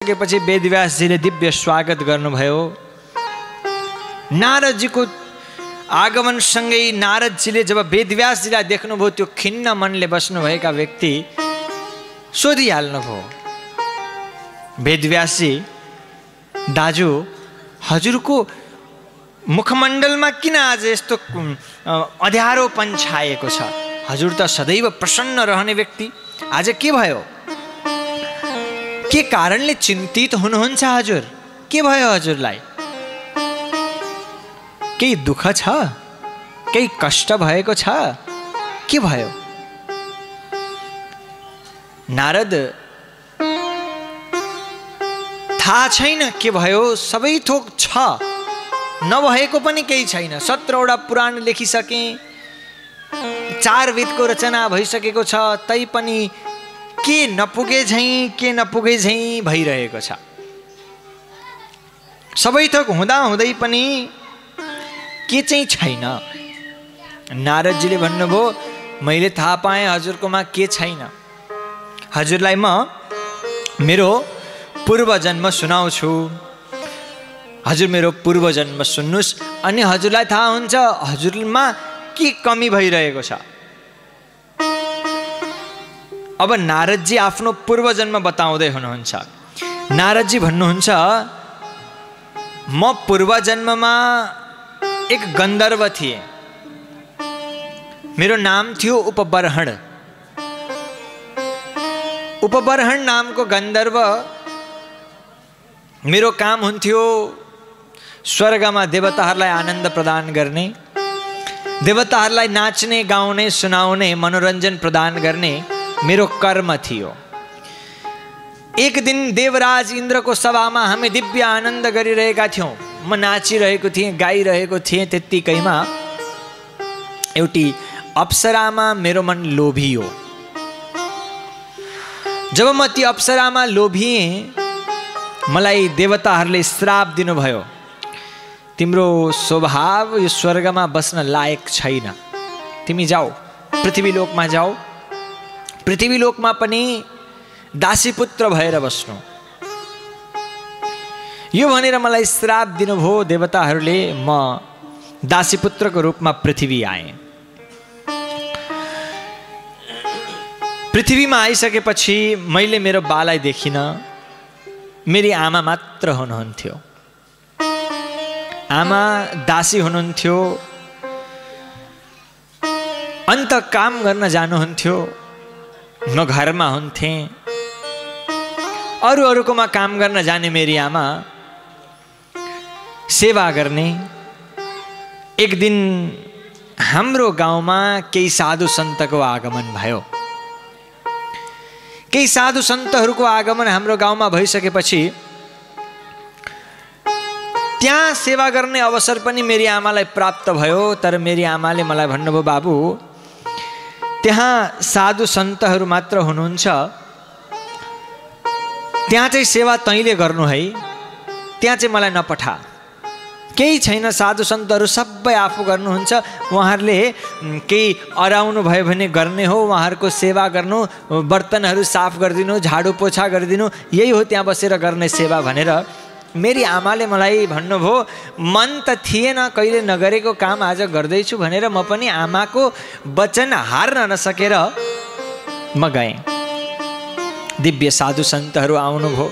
पछि वेदव्यासजीले दिव्य स्वागत गर्नुभयो। नारदजीको आगमनसँगै नारदजीले जब वेदव्यासजीलाई देख्नुभयो, त्यो खिन्न मनले बस्नुभएका व्यक्ति सोधिहाल्नुभयो, वेदव्यासजी दाजु, हजुरको मुखमण्डलमा किन आज यस्तो अँध्यारोपन छाएको छ? हजुर त सदैव प्रसन्न रहने व्यक्ति, आज के भयो? के कारणले चिन्तित हुनुहुन्छ हजुर? के भयो हजुरलाई? केही दुःख छ? केही कष्ट भएको छ? के भयो? नारद थाहा छैन के भयो, सबै थोक छ, नभएको पनि केही छैन। 17वटा पुराण लेखिसके, 4 वेदको रचना भइसकेको छ, तै पनि के नपुगे झैँ भइरहेको छ। सबै थोक हुँदा हुँदै पनि के चाहिँ छैन। नारदजीले भन्नुभयो, मैले थाहा पाएँ हजुरकोमा के छैन। हजुरलाई म मेरो पूर्वजन्म सुनाउँछु। हजुर मेरो पूर्वजन्म सुन्नुहोस्, अनि हजुरलाई थाहा हुन्छ हजुरमा के कमी भइरहेको छ। अब नारदजी आफ्नो पूर्वजन्म बताउँदै हुनुहुन्छ। नारदजी भन्नुहुन्छ, म पूर्वजन्ममा एक गन्धर्व थिएँ। मेरो नाम थियो उपबर्हण। उपबर्हण नामको गन्धर्व, मेरो काम हुन्थ्यो स्वर्गमा देवताहरूलाई आनन्द प्रदान गर्ने, देवताहरूलाई नाच्ने, गाउने, सुनाउने, मनोरञ्जन प्रदान गर्ने मेरो कर्म थियो। एक दिन देवराज इन्द्रको सभामा हामी दिव्य आनन्द गरिरहेका थियौँ। म नाचिरहेको थिएँ, गाइरहेको थिएँ। त्यत्तिकैमा एउटी अप्सरामा मेरो मन लोभियो। जब म ती अप्सरामा लोभिएँ, मलाई देवताहरूले श्राप दिनुभयो, तिम्रो स्वभाव यो स्वर्गमा बस्न लायक छैन, तिमी जाऊ पृथ्वीलोकमा जाऊ, पृथ्वीलोकमा पनि दासीपुत्र भएर बस्नु। यो भनेर मलाई श्राप दिनुभयो देवताहरूले। म दासीपुत्रको रूपमा पृथ्वी आएँ। पृथ्वीमा आइसकेपछि मैले मेरो बालाई देखिनँ, मेरी आमा मात्र हुनुहुन्थ्यो। आमा दासी हुनुहुन्थ्यो, अन्त काम गर्न जानुहुन्थ्यो, म घरमा हुन्थेँ। अरूकोमा काम गर्न जाने मेरी आमा सेवा गर्ने। एक दिन हाम्रो गाउँमा केही साधु सन्तको आगमन भयो। केही साधु सन्तहरूको आगमन हाम्रो गाउँमा भइसकेपछि त्यहाँ सेवा गर्ने अवसर पनि मेरी आमालाई प्राप्त भयो। तर मेरी आमाले मलाई भन्नुभयो, बाबु त्यहाँ साधु सन्तहरू मात्र हुनुहुन्छ, त्यहाँ चाहिँ सेवा तैँले गर्नु है, त्यहाँ चाहिँ मलाई नपठा। केही छैन, साधु सन्तहरू सबै आफू गर्नुहुन्छ। उहाँहरूले केही अराउनु भयो भने गर्ने हो, उहाँहरूको सेवा गर्नु, बर्तनहरू साफ गरिदिनु, झाडु पोछा गरिदिनु, यही हो त्यहाँ बसेर गर्ने सेवा भनेर मेरी आमाले मलाई भन्नुभयो। मन त थिएन, कहिले नगरेको काम आज गर्दैछु भनेर म पनि आमाको वचन हार्न नसकेर म गएँ। दिव्य साधु सन्तहरू आउनुभयो।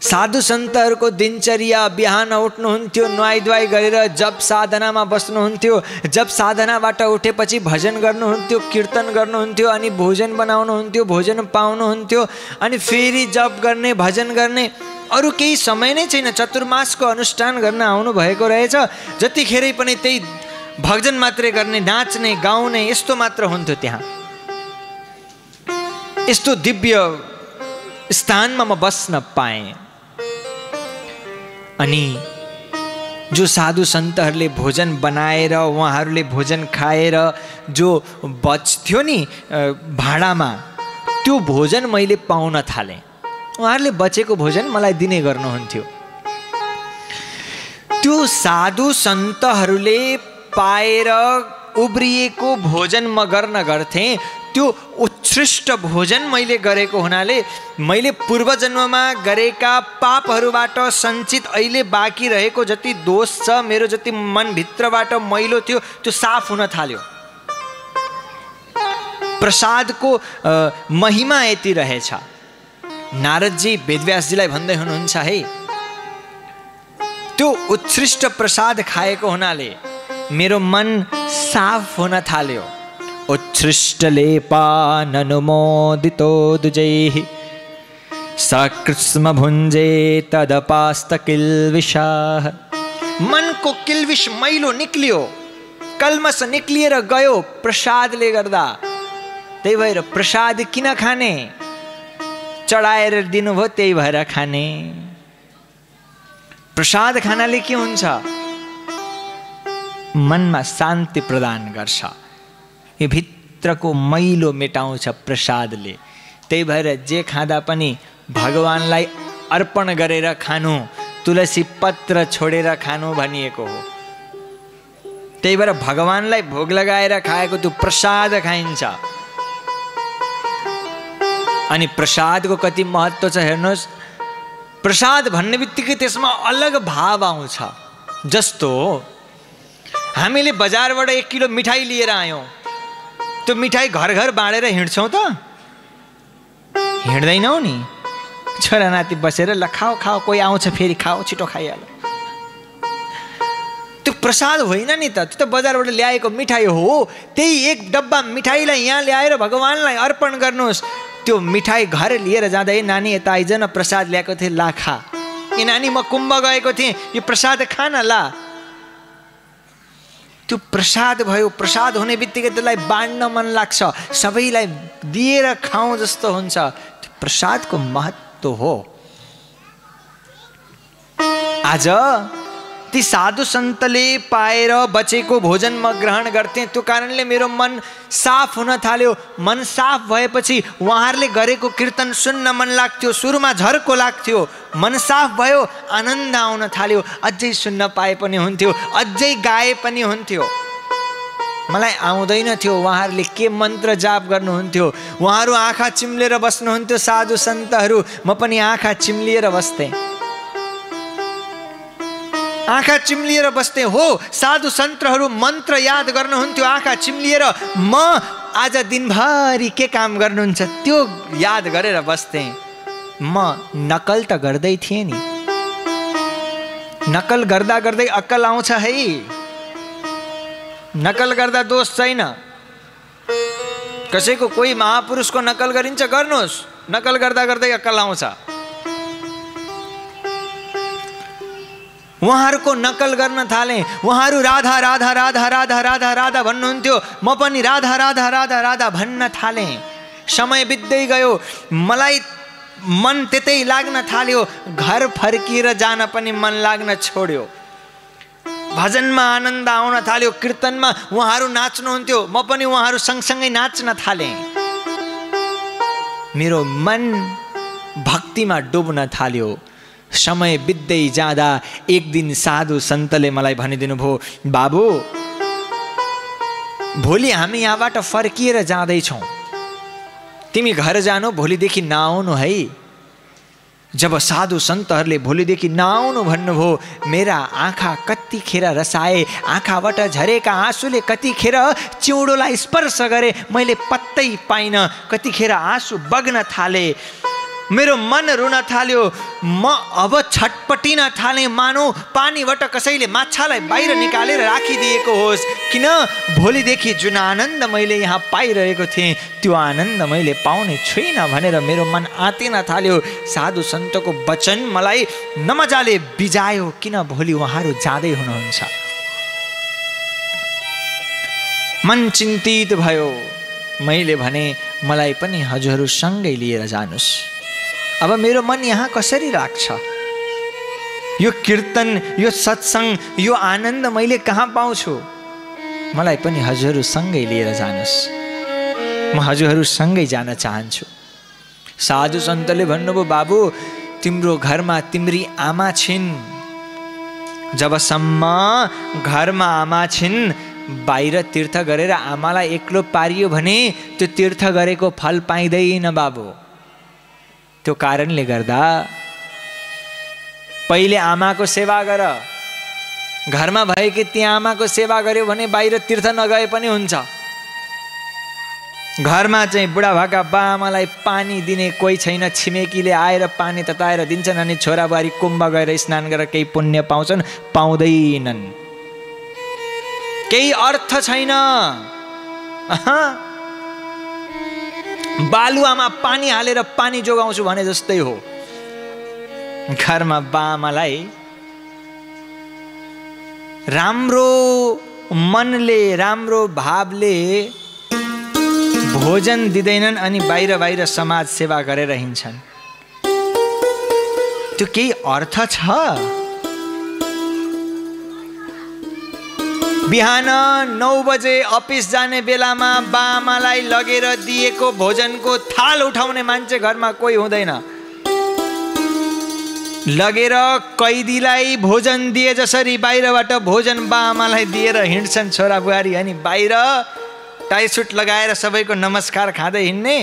साधु सन्तहरूको दिनचर्या, बिहान उठ्नुहुन्थ्यो, नुहाइधुवाइ गरेर जप साधनामा बस्नुहुन्थ्यो। जप साधनाबाट उठेपछि भजन गर्नुहुन्थ्यो, कीर्तन गर्नुहुन्थ्यो, अनि भोजन बनाउनुहुन्थ्यो, भोजन पाउनुहुन्थ्यो, अनि फेरि जप गर्ने, भजन गर्ने। अरू केही समय नै छैन। चतुर्मासको अनुष्ठान गर्न आउनुभएको रहेछ। जतिखेरै पनि त्यही भजन मात्रै गर्ने, नाच्ने, गाउने, यस्तो मात्र हुन्थ्यो त्यहाँ। यस्तो दिव्य स्थानमा म बस्न पाएँ। अनि जो साधु सन्तहरूले भोजन बनाएर, उहाँहरूले भोजन खाएर जो बच्थ्यो नि भाँडामा, त्यो भोजन मैले पाउन थालेँ। उहाँहरूले बचेको भोजन मलाई दिने गर्नुहुन्थ्यो। त्यो साधु सन्तहरूले पाएर उब्रिएको भोजन म गर्न गर्थेँ, त्यो उत्कृष्ट भोजन मैले गरेको हुनाले मैले पूर्वजन्ममा गरेका पापहरूबाट सञ्चित अहिले बाँकी रहेको जति दोष छ, मेरो जति मनभित्रबाट मैलो थियो, त्यो साफ हुन थाल्यो। प्रसादको महिमा यति रहेछ। नारदजी वेदव्यासजीलाई भन्दै हुनुहुन्छ, है त्यो उत्कृष्ट प्रसाद खाएको हुनाले मेरो मन साफ हुन थाल्यो। उत्कृष्ट लेपाननुमोदितो दुजैः सकृत्स्म भुञ्जे तदपास्त किल्विषाः। मनको किल्विष मैलो निक्लियो, कल्मस निक्लिएर गयो प्रसादले गर्दा। त्यही भएर प्रसाद किन खाने? चढाएर दिनुभयो त्यही भएर खाने। प्रसाद खानाले के हुन्छ? मनमा शान्ति प्रदान गर्छ, यो भित्रको मैलो मेटाउँछ प्रसादले। त्यही भएर जे खाँदा पनि भगवानलाई अर्पण गरेर खानु, तुलसी पत्र छोडेर खानु भनिएको हो। त्यही भएर भगवानलाई भोग लगाएर खाएको त्यो प्रसाद खाइन्छ। अनि प्रसादको कति महत्त्व छ हेर्नुहोस्। प्रसाद भन्ने बित्तिकै त्यसमा अलग भाव आउँछ। जस्तो हामीले बजारबाट 1 किलो मिठाई लिएर आयौँ, त्यो मिठाई घर घर बाँडेर हिँड्छौँ त? हिँड्दैनौँ नि। छोरा नाति बसेर ल खाऊ खाऊ, कोही आउँछ फेरि खाऊ, छिटो खाइहाल। त्यो प्रसाद होइन नि त, त्यो त बजारबाट ल्याएको मिठाई हो। त्यही 1 डब्बा मिठाईलाई यहाँ ल्याएर भगवानलाई अर्पण गर्नुहोस्। त्यो मिठाई घर लिएर जाँदा, ए नानी यता आइज न, प्रसाद ल्याएको थिएँ, ला खा। ए नानी म कुम्भ गएको थिएँ, यो प्रसाद खान ला। त्यो प्रसाद भयो। प्रसाद हुने बित्तिकै त्यसलाई बाँड्न मन लाग्छ, सबैलाई दिएर खाउँ जस्तो हुन्छ। त्यो प्रसादको महत्त्व हो। आज ती साधु सन्तले पाएर बचेको भोजन म ग्रहण गर्थेँ, त्यो कारणले मेरो मन साफ हुन थाल्यो। मन साफ भएपछि उहाँहरूले गरेको कीर्तन सुन्न मन लाग्थ्यो। सुरुमा झर्को लाग्थ्यो, मन साफ भयो, आनन्द आउन थाल्यो। अझै सुन्न पाए पनि हुन्थ्यो, अझै गाए पनि हुन्थ्यो। मलाई आउँदैन थियो उहाँहरूले के मन्त्र जाप गर्नुहुन्थ्यो। उहाँहरू आँखा चिम्लेर बस्नुहुन्थ्यो साधु सन्तहरू, म पनि आँखा चिम्लिएर बस्थेँ। आँखा चिम्लिएर बस्थे हो। साधु सन्तहरू मन्त्र याद गर्नुहुन्थ्यो आँखा चिम्लिएर। म आज दिनभरि के काम गर्नुहुन्छ त्यो याद गरेर बस्थे। म नकल त गर्दै थिएँ नि। नकल गर्दा गर्दै अक्कल आउँछ है। नकल गर्दा दोष छैन। कसैको कोही महापुरुषको नकल गरिन्छ, गर्नुहोस्। नकल गर्दा गर्दै अक्कल आउँछ। उहाँहरूको नकल गर्न थालेँ। उहाँहरू राधा राधा राधा राधा राधा राधा भन्नुहुन्थ्यो, म पनि राधा राधा राधा राधा भन्न थालेँ। समय बित्दै गयो, मलाई मन त्यतै लाग्न थाल्यो। घर फर्किएर जान पनि मन लाग्न छोड्यो। भजनमा आनन्द आउन थाल्यो। कीर्तनमा उहाँहरू नाच्नुहुन्थ्यो, म पनि उहाँहरू सँगसँगै नाच्न थालेँ। मेरो मन भक्तिमा डुब्न थाल्यो। समय बित्दै जाँदा एक दिन साधु सन्तले मलाई भनिदिनु भयो, बाबु भोलि हामी यहाँबाट फर्किएर जाँदैछौँ, तिमी घर जानु, भोलिदेखि नआउनु है। जब साधु सन्तहरूले भोलिदेखि नआउनु भन्नुभयो, मेरा आँखा कतिखेर रसाए, आँखाबाट झरेका आँसुले कतिखेर चिउँडोलाई स्पर्श गरे, मैले पत्तै पाइनँ। कतिखेर आँसु बग्न थाले, मेरो मन रुन थाल्यो। म अब छटपटिन थालेँ, मानौ पानीबाट कसैले माछालाई बाहिर निकालेर राखिदिएको होस्। किन भोलिदेखि जुन आनन्द मैले यहाँ पाइरहेको थिएँ त्यो आनन्द मैले पाउने छुइनँ भनेर मेरो मन आँतिन थाल्यो। साधु सन्तको वचन मलाई नमजाले बिजायो, किन भोलि उहाँहरू जाँदै हुनुहुन्छ। मन चिन्तित भयो। मैले भने मलाई पनि हजुरहरू सँगै लिएर जानुस्। अब मेरो मन यहाँ कसरी लाग्छ? यो कीर्तन, यो सत्संग, यो आनन्द मैले कहाँ पाउँछु? मलाई पनि हजुरहरू सँगै लिएर जानुस्। म हजुरहरू सँगै जान चाहन्छु। साधु सन्तले भन्नुभयो, बाबु तिम्रो घरमा तिम्री आमा छिन्। जबसम्म घरमा आमा छिन्, बाहिर तीर्थ गरेर आमालाई एक्लो पारियो भने त्यो तीर्थ गरेको फल पाइँदैन बाबु। त्यो कारणले गर्दा पहिले आमाको सेवा गर। घरमा भएकी ती आमाको सेवा गर्यो भने बाहिर तीर्थ नगए पनि हुन्छ। घरमा चाहिँ बुढाभाका बाआमालाई पानी दिने कोही छैन, छिमेकीले आएर पानी तताएर दिन्छन् अनि छोराबुहारी कुम्भ गएर स्नान गरेर केही पुण्य पाउँछन्? पाउँदैनन्। केही अर्थ छैन। बालुवामा पानी हालेर पानी जोगाउँछु भने जस्तै हो। घरमा बाआमालाई राम्रो मनले राम्रो भावले भोजन दिँदैनन् अनि बाहिर बाहिर समाज सेवा गरेर हिँड्छन्। त्यो केही अर्थ छ? बिहान 9 बजे अफिस जाने बेलामा बाआमालाई लगेर दिएको भोजनको थाल उठाउने मान्छे घरमा कोही हुँदैन। लगेर कैदीलाई भोजन दिए जसरी बाहिरबाट भोजन बाआमालाई दिएर हिँड्छन् छोराबुहारी, अनि बाहिर टाई सुट लगाएर सबैको नमस्कार खाँदै हिँड्ने।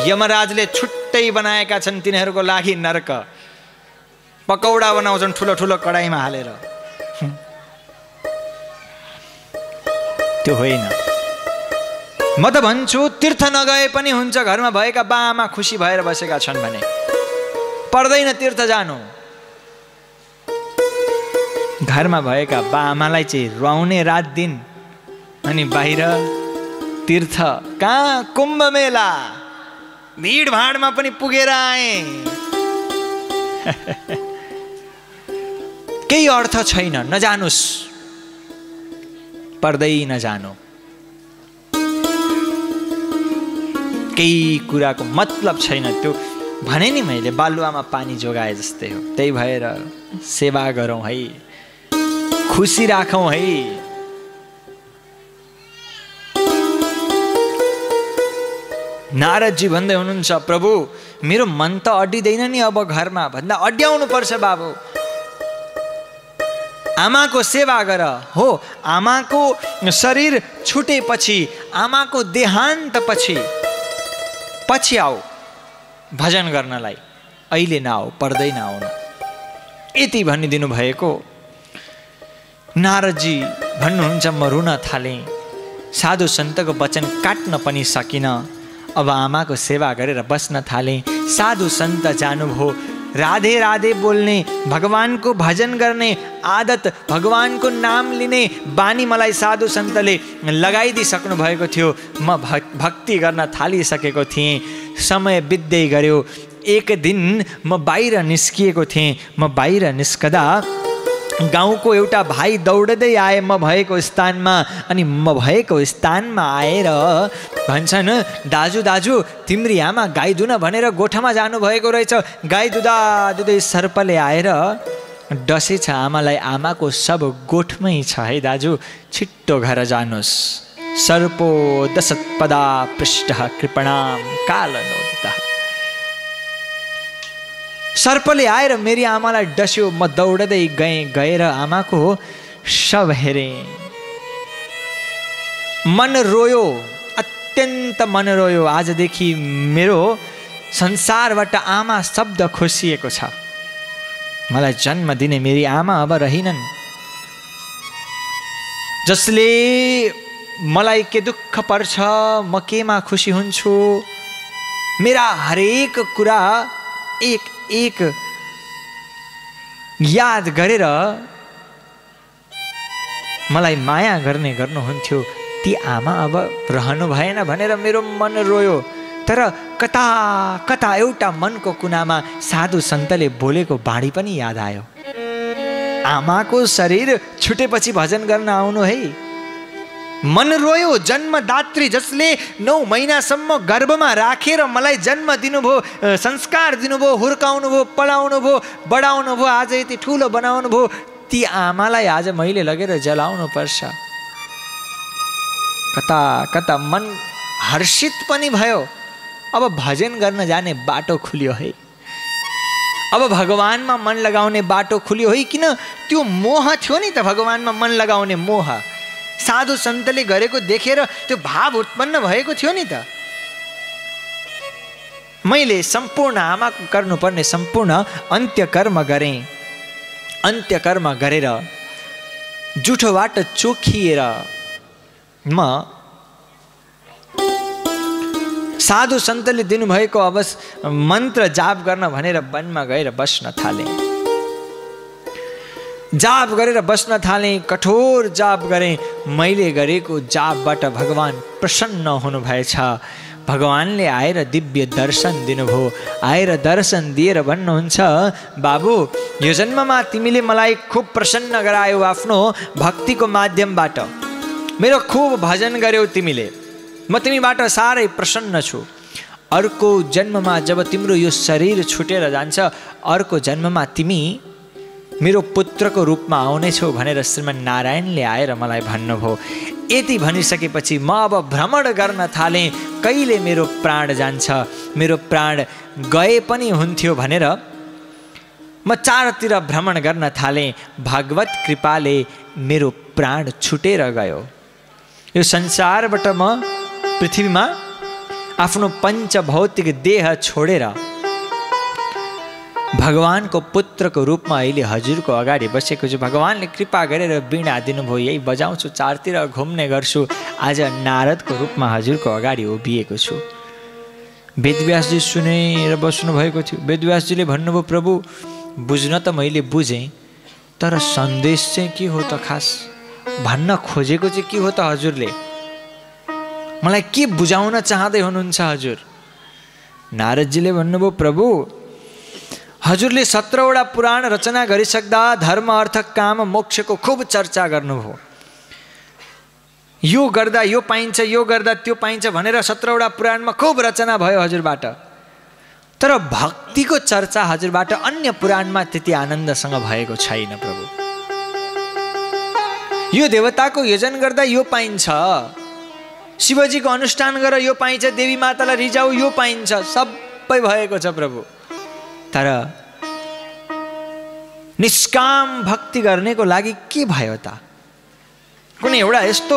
यमराजले छुट्टै बनाएका छन् तिनीहरूको लागि नरक। पकौडा बनाउँछन् ठुलो ठुलो कडाईमा हालेर। त्यो होइन। म त भन्छु तीर्थ नगए पनि हुन्छ। घरमा भएका बाआमा खुसी भएर बसेका छन् भने पर्दैन तीर्थ जानु। घरमा भएका बाआमालाई चाहिँ रुवाउने रात दिन, अनि बाहिर तीर्थ कहाँ? कुम्भ मेला भिडभाडमा पनि पुगेर आए। केही अर्थ छैन। नजानुस्, पर्दै नजानु। केही कुराको मतलब छैन। त्यो भने नि मैले, बालुवामा पानी जोगाए जस्तै हो। त्यही भएर सेवा गरौँ है, खुसी राखौँ है। नारदजी भन्दै हुनुहुन्छ, प्रभु मेरो मन त अड्डिँदैन नि अब घरमा। भन्दा अड्याउनु पर्छ बाबु। आमाको सेवा गर। हो, आमाको शरीर छुटेपछि, आमाको देहान्त पछि आऊ भजन गर्नलाई। अहिले नआऊ, पर्दैन आउनु। यति भनिदिनु भएको। नारदजी भन्नुहुन्छ, म रुन थालेँ। साधु सन्तको वचन काट्न पनि सकिनँ। अब आमाको सेवा गरेर बस्न थालेँ। साधु सन्त जानुभयो। राधे राधे बोल्ने, भगवानको भजन गर्ने आदत, भगवानको नाम लिने बानी मलाई साधु सन्तले लगाइदिइसक्नु भएको थियो। म भक्ति गर्न थालिसकेको थिएँ। समय बित्दै गयो। एक दिन म बाहिर निस्किएको थिएँ। म बाहिर निस्कदा गाउँको एउटा भाइ दौडदै आए म भएको स्थानमा। अनि म भएको स्थानमा आएर भन्छन्, दाजु दाजु तिम्री आमा गाई दुन भनेर गोठामा जानुभएको रहेछ। गाई दुधै सर्पले आएर डसेछ आमालाई। आमाको सब गोठमै छ है दाजु, छिट्टो घर जानुहोस्। सर्पो दशपदा पृष्ठ कृपणाम कालनोदितः। सर्पले आएर मेरी आमालाई डस्यो। म दौडदै गएर आमाको शव हेरेँ। मन रोयो, अत्यन्त मन रोयो। आजदेखि मेरो संसारबाट आमा शब्द खोसिएको छ। मलाई जन्म दिने मेरी आमा अब रहिनन्। जसले मलाई के दुःख पर्छ, म केमा खुसी हुन्छु, मेरा हरेक कुरा एक एक याद गरेर मलाई माया गर्नुहुन्थ्यो। ती आमा अब रहनु भएन भनेर मेरो मन रोयो। तर कता कता एउटा मनको कुनामा साधु सन्तले बोलेको बाणी पनि याद आयो। आमाको शरीर छुटेपछि भजन गर्न आउनु है। मन रोयो। जन्मदात्री जसले 9 महिनासम्म गर्भमा राखेर मलाई जन्म दिनुभयो, संस्कार दिनुभयो, हुर्काउनु भयो, पढाउनु भयो, बढाउनु भयो, आज यति ठुलो बनाउनु भयो, ती आमालाई आज मैले लगेर जलाउनु पर्छ। कता कता मन हर्षित पनि भयो। अब भजन गर्न जाने बाटो खुल्यो है। अब भगवानमा मन लगाउने बाटो खुल्यो है। किन त्यो मोह थियो नि त, भगवानमा मन लगाउने मोह। साधु सन्तले गरेको देखेर त्यो भाव उत्पन्न भएको थियो नि त। मैले सम्पूर्ण आमाको गर्नुपर्ने सम्पूर्ण अन्त्यकर्म गरेँ। अन्त्यकर्म गरेर जुठोबाट चोखिएर म साधु सन्तले दिनुभएको मन्त्र जाप गर्न भनेर वनमा गएर बस्न थालेँ। जाप गरेर बस्न थालेँ, कठोर जाप गरेँ। मैले गरेको जापबाट भगवान प्रसन्न हुनुभएछ। भगवानले आएर दिव्य दर्शन दिनुभयो। आएर दर्शन दिएर भन्नुहुन्छ, बाबु यो जन्ममा तिमीले मलाई खुब प्रसन्न गरायौ आफ्नो भक्तिको माध्यमबाट। मेरो खुब भजन गर्यौ तिमीले, म तिमीबाट साह्रै प्रसन्न छु। अर्को जन्ममा जब तिम्रो यो शरीर छुटेर जान्छ, अर्को जन्ममा तिमी मेरो पुत्रको रूपमा आउनेछौ भनेर श्रीमान नारायणले आएर मलाई भन्नुभयो। यति भनिसकेपछि म अब भ्रमण गर्न थालेँ, कहिले मेरो प्राण जान्छ, मेरो प्राण गए पनि हुन्थ्यो भनेर म चारतिर भ्रमण गर्न थालेँ। भगवत कृपाले मेरो प्राण छुटेर गयो। यो संसारबाट म पृथ्वीमा आफ्नो पञ्चभौतिक देह छोडेर भगवानको पुत्रको रूपमा अहिले हजुरको अगाडि बसेको छु। भगवानले कृपा गरेर वीणा दिनुभयो, यही बजाउँछु, चारतिर घुम्ने गर्छु। आज नारदको रूपमा हजुरको अगाडि उभिएको छु। वेदव्यासजी सुनेर बस्नुभएको थियो। वेदव्यासजीले भन्नुभयो, प्रभु बुझ्न त मैले बुझेँ, तर सन्देश चाहिँ के हो त, खास भन्न खोजेको चाहिँ के हो त हजुरले, मलाई के बुझाउन चाहँदै हुनुहुन्छ हजुर? नारदजीले भन्नुभयो, प्रभु हजुरले 17वटा पुराण रचना गरिसक्दा धर्म अर्थ काम मोक्षको खुब चर्चा गर्नुभयो। यो गर्दा यो पाइन्छ, यो गर्दा त्यो पाइन्छ भनेर 17वटा पुराणमा खुब रचना भयो हजुरबाट। तर भक्तिको चर्चा हजुरबाट अन्य पुराणमा त्यति आनन्दसँग भएको छैन प्रभु। यो देवताको योजन गर्दा यो पाइन्छ, शिवजीको अनुष्ठान गरेर यो पाइन्छ, देवी मातालाई रिजाउ यो पाइन्छ, सबै भएको छ प्रभु। तर निष्काम भक्ति गर्नेको लागि के भयो त? कुनै एउटा यस्तो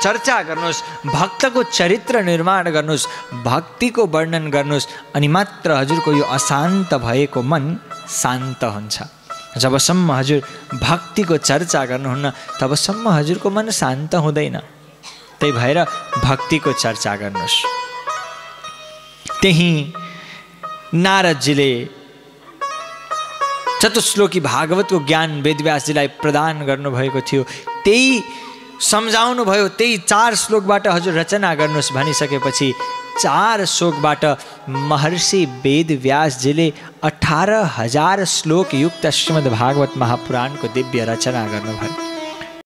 चर्चा गर्नुहोस्, भक्तको चरित्र निर्माण गर्नुहोस्, भक्तिको वर्णन गर्नुहोस्, अनि मात्र हजुरको यो अशान्त भएको मन शान्त हुन्छ। जबसम्म हजुर भक्तिको चर्चा गर्नुहुन्न तबसम्म हजुरको मन शान्त हुँदैन। त्यही भएर भक्तिको चर्चा गर्नुहोस्। त्यही नारदजीले चतुश्लोकी भागवतको ज्ञान वेदव्यासजीलाई प्रदान गर्नुभएको थियो। त्यही सम्झाउनु भयो, त्यही 4 श्लोकबाट हजुर रचना गर्नुहोस् भनिसकेपछि 4 श्लोकबाट महर्षि वेदव्यासजीले 18,000 श्लोक युक्त श्रीमद् भागवत महापुराणको दिव्य रचना गर्नुभयो।